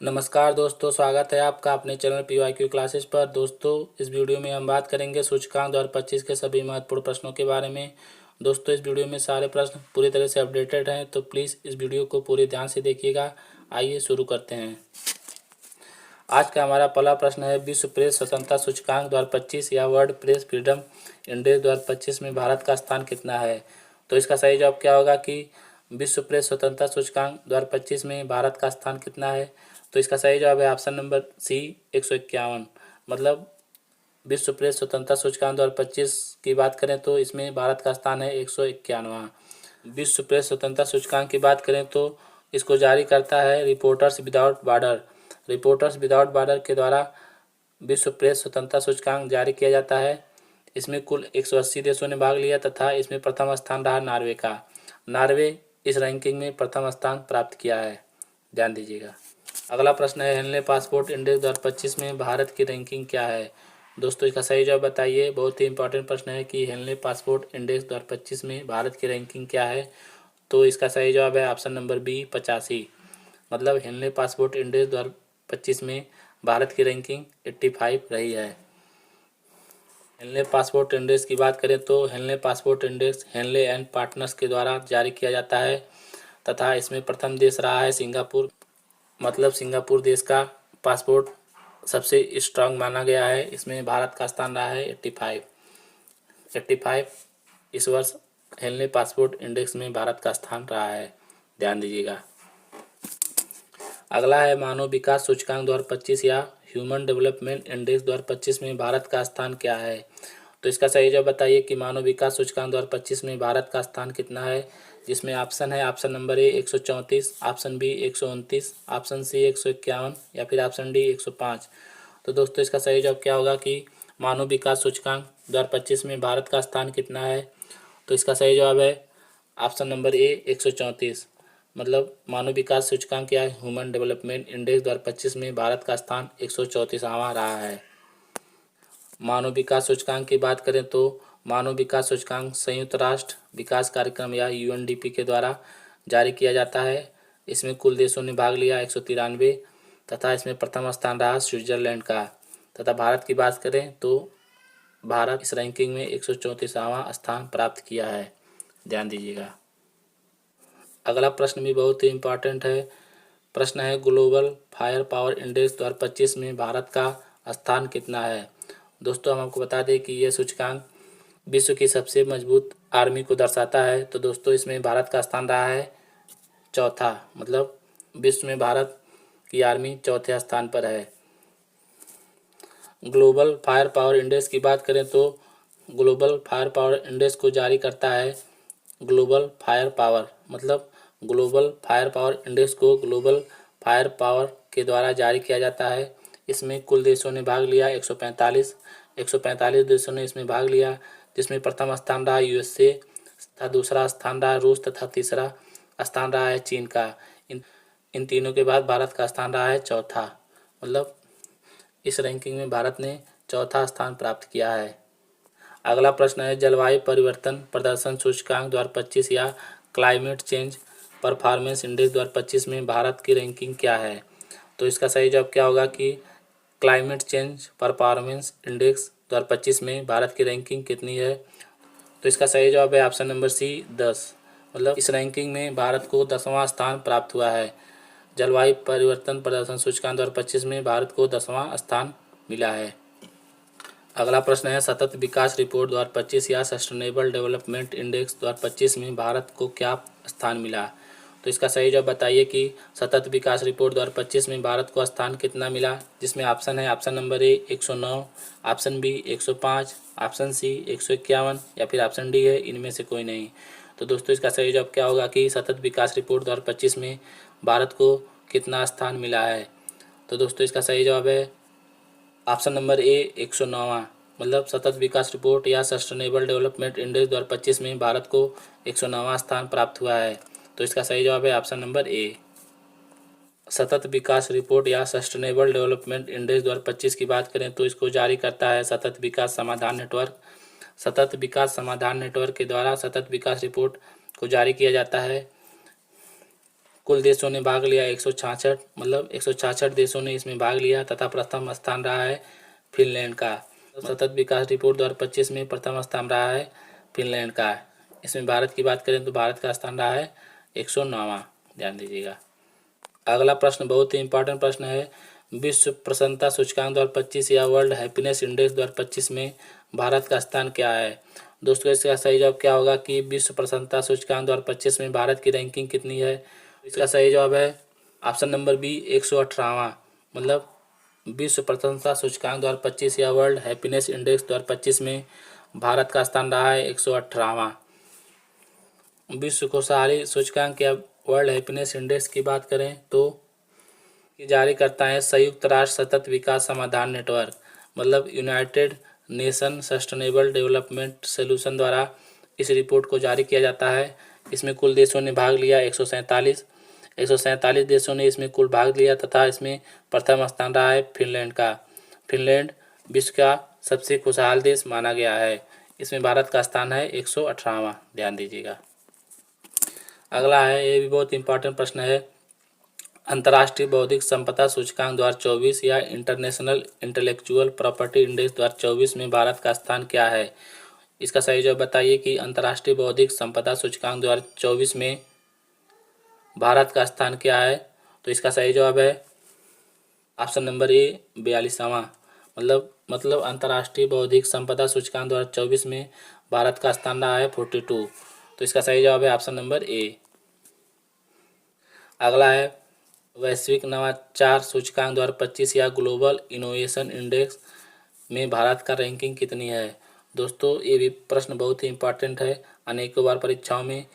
नमस्कार दोस्तों, स्वागत है आपका अपने चैनल PYQ क्लासेस पर। दोस्तों, इस वीडियो में हम बात करेंगे सूचकांक 2025 के सभी महत्वपूर्ण प्रश्नों के बारे में। दोस्तों, इस वीडियो में सारे प्रश्न पूरी तरह से अपडेटेड हैं, तो प्लीज़ इस वीडियो को पूरे ध्यान से देखिएगा। आइए शुरू करते हैं। आज का हमारा पहला प्रश्न है, विश्व प्रेस स्वतंत्रता सूचकांक 2025 या वर्ल्ड प्रेस फ्रीडम इंडेक्स 2025 में भारत का स्थान कितना है। तो इसका सही जवाब क्या होगा कि विश्व प्रेस स्वतंत्रता सूचकांक 2025 में भारत का स्थान कितना है। तो इसका सही जवाब है ऑप्शन नंबर सी 151। मतलब विश्व प्रेस स्वतंत्रता सूचकांक 2025 की बात करें तो इसमें भारत का स्थान है 151वां। विश्व प्रेस स्वतंत्रता सूचकांक की बात करें तो इसको जारी करता है reporters without border. Reporters without border के द्वारा विश्व प्रेस स्वतंत्रता सूचकांक जारी किया जाता है। इसमें कुल 180 देशों ने भाग लिया तथा इसमें प्रथम स्थान रहा नॉर्वे का। नॉर्वे इस रैंकिंग में प्रथम स्थान प्राप्त किया है, ध्यान दीजिएगा। अगला प्रश्न है, हेनले पासपोर्ट इंडेक्स 2025 में भारत की रैंकिंग क्या है। दोस्तों, इसका सही जवाब बताइए। बहुत ही इंपॉर्टेंट प्रश्न है कि हेनले पासपोर्ट इंडेक्स 2025 में भारत की रैंकिंग क्या है। तो इसका सही जवाब है ऑप्शन नंबर बी 85। मतलब हेनले पासपोर्ट इंडेक्स 2025 में भारत की रैंकिंग 85 रही है। हेनले पासपोर्ट इंडेक्स की बात करें तो Henley passport index Henley and partners के द्वारा जारी किया जाता है तथा इसमें प्रथम देश रहा है सिंगापुर। मतलब सिंगापुर देश का पासपोर्ट सबसे स्ट्रांग माना गया है। इसमें भारत का स्थान रहा है 85 इस वर्ष हेनले पासपोर्ट इंडेक्स में भारत का स्थान रहा है, ध्यान दीजिएगा। अगला है, मानव विकास सूचकांक 2025 या ह्यूमन डेवलपमेंट इंडेक्स 2025 में भारत का स्थान क्या है। तो इसका सही जवाब बताइए कि मानव विकास सूचकांक 2025 में भारत का स्थान कितना है। जिसमें ऑप्शन है, option number A 134, option B 129, option C 151 या फिर ऑप्शन डी 105। तो दोस्तों, इसका सही जवाब क्या होगा कि मानव विकास सूचकांक 2025 में भारत का स्थान कितना है। तो इसका सही जवाब है ऑप्शन नंबर ए 134। मतलब मानव विकास सूचकांक या ह्यूमन डेवलपमेंट इंडेक्स 2025 में भारत का स्थान 134वां रहा है। मानव विकास सूचकांक की बात करें तो मानव विकास सूचकांक संयुक्त राष्ट्र विकास कार्यक्रम या UNDP के द्वारा जारी किया जाता है। इसमें कुल देशों ने भाग लिया 193 तथा इसमें प्रथम स्थान रहा स्विट्जरलैंड का। तथा भारत की बात करें तो भारत इस रैंकिंग में 134वां स्थान प्राप्त किया है, ध्यान दीजिएगा। अगला प्रश्न भी बहुत ही इम्पोर्टेंट है। प्रश्न है, ग्लोबल फायर पावर इंडेक्स 2025 में भारत का स्थान कितना है। दोस्तों, हम आपको बता दें कि यह सूचकांक विश्व की सबसे मजबूत आर्मी को दर्शाता है। तो दोस्तों, इसमें भारत का स्थान रहा है चौथा। मतलब विश्व में भारत की आर्मी चौथे स्थान पर है। ग्लोबल फायर पावर इंडेक्स की बात करें तो ग्लोबल फायर पावर इंडेक्स को जारी करता है ग्लोबल फायर पावर। मतलब ग्लोबल फायर पावर इंडेक्स को ग्लोबल फायर पावर के द्वारा जारी किया जाता है। इसमें कुल देशों ने भाग लिया 145 देशों ने इसमें भाग लिया। जिसमें प्रथम स्थान रहा USA तथा दूसरा स्थान रहा रूस तथा तीसरा स्थान रहा है चीन का। इन तीनों के बाद भारत का स्थान रहा है चौथा। मतलब इस रैंकिंग में भारत ने चौथा स्थान प्राप्त किया है। अगला प्रश्न है, जलवायु परिवर्तन प्रदर्शन सूचकांक 2025 या क्लाइमेट चेंज परफॉर्मेंस इंडेक्स 2025 में भारत की रैंकिंग क्या है। तो इसका सही जवाब क्या होगा कि क्लाइमेट चेंज परफॉर्मेंस इंडेक्स 2025 में भारत की रैंकिंग कितनी है। तो इसका सही जवाब है ऑप्शन नंबर सी 10। मतलब इस रैंकिंग में भारत को 10वां स्थान प्राप्त हुआ है। जलवायु परिवर्तन प्रदर्शन सूचकांक 2025 में भारत को 10वां स्थान मिला है। अगला प्रश्न है, सतत विकास रिपोर्ट 2025 या सस्टेनेबल डेवलपमेंट इंडेक्स 2025 में भारत को क्या स्थान मिला। तो इसका सही जवाब बताइए कि सतत विकास रिपोर्ट 2025 में भारत को स्थान कितना मिला। जिसमें ऑप्शन है, option number A 109, option B 105, option C 151 या फिर ऑप्शन डी है इनमें से कोई नहीं। तो दोस्तों, इसका सही जवाब क्या होगा कि सतत विकास रिपोर्ट 2025 में भारत को कितना स्थान मिला है। तो दोस्तों, इसका सही जवाब है ऑप्शन नंबर ए 109वां। मतलब सतत विकास रिपोर्ट या सस्टेनेबल डेवलपमेंट इंडेक्स 2025 में भारत को 109वां स्थान प्राप्त हुआ है। तो इसका सही जवाब है ऑप्शन नंबर ए। सतत विकास रिपोर्ट या सस्टेनेबल डेवलपमेंट इंडेक्स 2025 की बात करें तो इसको जारी करता है सतत विकास समाधान नेटवर्क। सतत विकास समाधान नेटवर्क के द्वारा सतत विकास रिपोर्ट को जारी किया जाता है। कुल देशों ने भाग लिया 166, मतलब 166 देशों ने इसमें भाग लिया तथा प्रथम स्थान रहा है फिनलैंड का। सतत विकास रिपोर्ट 2025 में प्रथम स्थान रहा है फिनलैंड का। इसमें भारत की बात करें तो भारत का स्थान रहा है 109वां, ध्यान दीजिएगा। अगला प्रश्न बहुत ही इंपॉर्टेंट प्रश्न है, विश्व प्रसन्नता सूचकांक 2025 या वर्ल्ड हैप्पीनेस इंडेक्स 2025 में भारत का स्थान क्या है। दोस्तों इसका सही जवाब क्या होगा कि विश्व प्रसन्नता सूचकांक 2025 में भारत की रैंकिंग कितनी है। इसका सही जवाब है ऑप्शन नंबर बी 118वां, मतलब विश्व प्रसन्नता सूचकांक 2025 या वर्ल्ड हैप्पीनेस इंडेक्स 2025 में भारत का स्थान रहा है 118वां। विश्व खुशहाली सूचकांक या वर्ल्ड हैप्पीनेस इंडेक्स की बात करें तो जारी करता है संयुक्त राष्ट्र सतत विकास समाधान नेटवर्क, मतलब United nation sustainable development solution द्वारा इस रिपोर्ट को जारी किया जाता है। इसमें कुल देशों ने भाग लिया 147 देशों ने इसमें कुल भाग लिया तथा इसमें प्रथम स्थान रहा है फिनलैंड का। फिनलैंड विश्व का सबसे खुशहाल देश माना गया है। इसमें भारत का स्थान है 118वां, ध्यान दीजिएगा। अगला है, ये भी बहुत इंपॉर्टेंट प्रश्न है, अंतर्राष्ट्रीय बौद्धिक संपदा सूचकांक 2024 या इंटरनेशनल इंटेलेक्चुअल प्रॉपर्टी इंडेक्स 2024 में भारत का स्थान क्या है। इसका सही जवाब बताइए कि अंतर्राष्ट्रीय बौद्धिक संपदा सूचकांक 2024 में भारत का स्थान क्या है। तो इसका सही जवाब है ऑप्शन नंबर ए 42वां, मतलब अंतर्राष्ट्रीय बौद्धिक संपदा सूचकांक 2024 में भारत का स्थान रहा है 42। तो इसका सही जवाब है ऑप्शन नंबर ए। अगला है, वैश्विक नवाचार सूचकांक 2025 या ग्लोबल इनोवेशन इंडेक्स में भारत का रैंकिंग कितनी है। दोस्तों ये भी प्रश्न बहुत ही इंपॉर्टेंट है, अनेकों बार परीक्षाओं में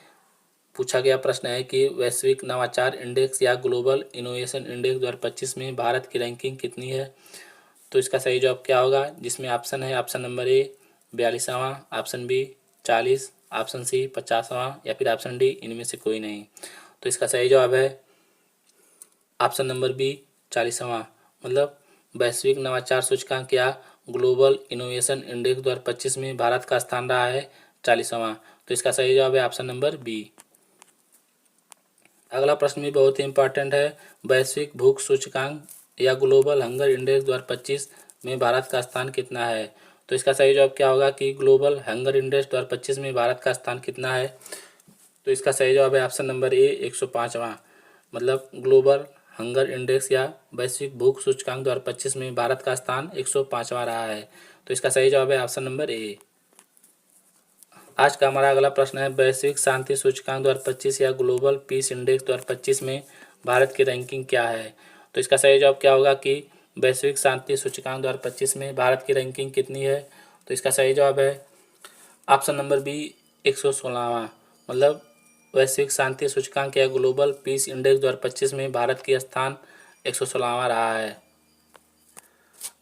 पूछा गया प्रश्न है कि वैश्विक नवाचार इंडेक्स या ग्लोबल इनोवेशन इंडेक्स 2025 में भारत की रैंकिंग कितनी है। तो इसका सही जवाब क्या होगा, जिसमें ऑप्शन है ऑप्शन नंबर ए 42वां, ऑप्शन बी 40, ऑप्शन सी 50वां या फिर ऑप्शन डी इनमें से कोई नहीं। तो इसका सही जवाब है ऑप्शन नंबर बी 40वां, मतलब वैश्विक नवाचार सूचकांक या ग्लोबल इनोवेशन इंडेक्स 2025 में भारत का स्थान रहा है 40वां। तो इसका सही जवाब है ऑप्शन नंबर बी। अगला प्रश्न भी बहुत ही इंपॉर्टेंट है, वैश्विक भूख सूचकांक या ग्लोबल हंगर इंडेक्स 2025 में भारत का स्थान कितना है। तो इसका सही जवाब क्या होगा कि ग्लोबल हंगर इंडेक्स 2025 में भारत का स्थान कितना है। तो इसका सही जवाब है ऑप्शन नंबर ए 105वां, मतलब ग्लोबल हंगर इंडेक्स या वैश्विक भूख सूचकांक 2025 में भारत का स्थान 105वां रहा है। तो इसका सही जवाब है ऑप्शन नंबर ए। आज का हमारा अगला प्रश्न है, वैश्विक शांति सूचकांक 2025 या ग्लोबल पीस इंडेक्स 2025 में भारत की रैंकिंग क्या है। तो इसका सही जवाब क्या होगा कि वैश्विक शांति सूचकांक 2025 में भारत की रैंकिंग कितनी है। तो इसका सही जवाब है ऑप्शन नंबर बी 116वां, मतलब वैश्विक शांति सूचकांक या ग्लोबल पीस इंडेक्स 2025 में भारत की स्थान 116वां रहा है।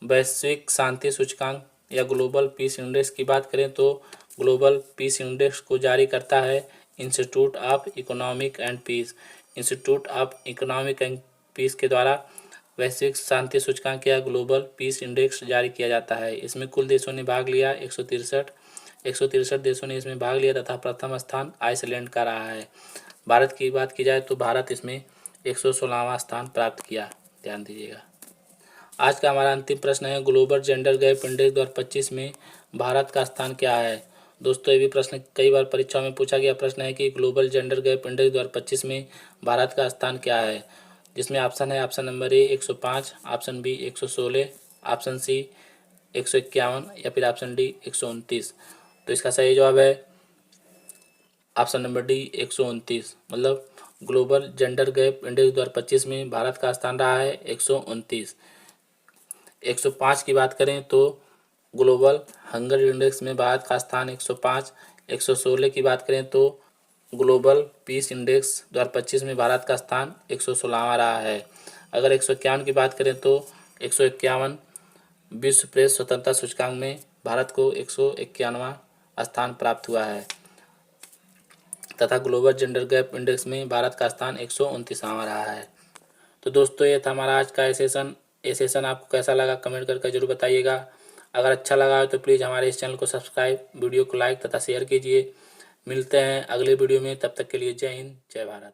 वैश्विक शांति सूचकांक या ग्लोबल पीस इंडेक्स की बात करें तो ग्लोबल पीस इंडेक्स को जारी करता है institute of economic and peace. Institute of economic and peace के द्वारा वैश्विक शांति सूचकांक या ग्लोबल पीस इंडेक्स जारी किया जाता है। इसमें कुल देशों ने भाग लिया 163 देशों ने इसमें भाग लिया तथा प्रथम स्थान आइसलैंड का रहा है। भारत की बात की जाए तो भारत इसमें 116वां स्थान प्राप्त किया, ध्यान दीजिएगा। आज का हमारा अंतिम प्रश्न है, ग्लोबल जेंडर गैप इंडेक्स 2025 में भारत का स्थान क्या है। दोस्तों ये भी प्रश्न कई बार परीक्षाओं में पूछा गया प्रश्न है कि ग्लोबल जेंडर गैप इंडेक्स 2025 में भारत का स्थान क्या है, जिसमें ऑप्शन है option number A 105, option B 116, option C 151 या फिर ऑप्शन डी 129। तो इसका सही जवाब है ऑप्शन नंबर डी 129, मतलब ग्लोबल जेंडर गैप इंडेक्स 2025 में भारत का स्थान रहा है 129। 105 की बात करें तो ग्लोबल हंगर इंडेक्स में भारत का स्थान 105। 116 की बात करें तो ग्लोबल पीस इंडेक्स 2025 में भारत का स्थान 116वां रहा है। अगर 151 की बात करें तो 151 विश्व प्रेस स्वतंत्रता सूचकांक में भारत को 151वां स्थान प्राप्त हुआ है तथा ग्लोबल जेंडर गैप इंडेक्स में भारत का स्थान 129वां रहा है। तो दोस्तों ये था हमारा आज का सेशन। ये सेशन आपको कैसा लगा कमेंट करके जरूर बताइएगा। अगर अच्छा लगा हो तो प्लीज़ हमारे इस चैनल को सब्सक्राइब, वीडियो को लाइक तथा शेयर कीजिए। मिलते हैं अगले वीडियो में, तब तक के लिए जय हिंद, जय भारत।